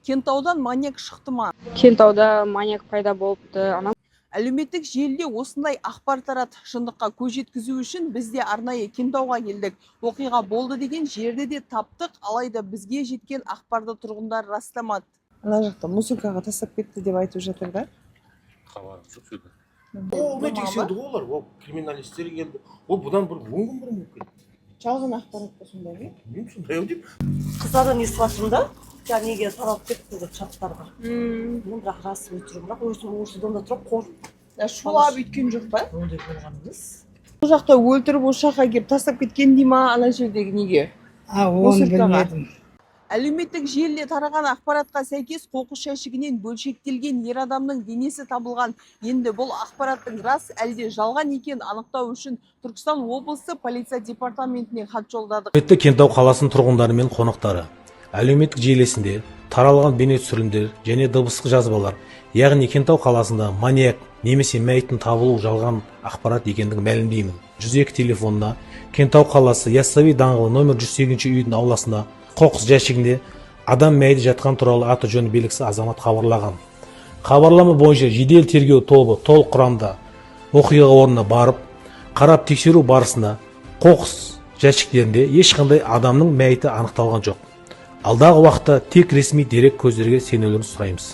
Кентаудан маньяк шықты ма? Кентауда маньяк пайда болыпты. Әлеуметтік желіде осындай ақпар тарады. Шындыққа көз жеткізу үшін біз де арнайы Кентауға келдік. Оқиға болды деген жерде де таптық, алайда бізге жеткен ақпарды тұрғындар растамады. Ана жақта мусоркаға тастап кетті деп айтып жатыр да. Хабарым жоқ сөйді. Оны тексерді ғой олар, ол криминалистер келді. Ол бұдан бір 10 күн бұрын болып кетті. Жалған ақпарат па сондай ме? Мен сондай ау деймін. Қыздардан естіп жатырмын да, неге таралып кетті деп чаттарға. Мен бірақ рас өтірім, бірақ осы домда тұрып қорып. Шулап өйткен жоқ па? Ондай болған емес. Бұл жақта өлтіріп осы жаққа келіп тастап кеткен дей ма, ана жердегі неге? Оны білмедім. Әлеуметтік желіде тараған ақпаратқа сәйкес қоқыс жәшігінен бөлшектелген ер адамның денесі табылған. Енді бұл ақпараттың рас әлде жалған екенін анықтау үшін Түркістан облысы полиция департаментіне хат жолдадық. Кентау қаласының тұрғындары мен қонақтары әлеуметтік желісінде таралған бейне түсірілімдер және дыбыстық жазбалар, яғни Кентау қаласында маньяк немесе мәйіттің табылу жалған ақпарат екендігін мәлімдеймін. 102 телефонына Кентау қаласы Яссауи даңғылы номер 108 үйдің ауласында қоқыс жәшігінде адам мәйіті жатқан туралы аты жөні белгісіз азамат хабарлаған. Хабарлама бойынша жедел тергеу тобы толық құрамда оқиға орнына барып, қарап тексеру барысында қоқыс жәшіктерінде ешқандай адамның мәйіті анықталған жоқ. Алдағы уақытта тек ресми дерек көздерге сенуіңізді сұраймыз.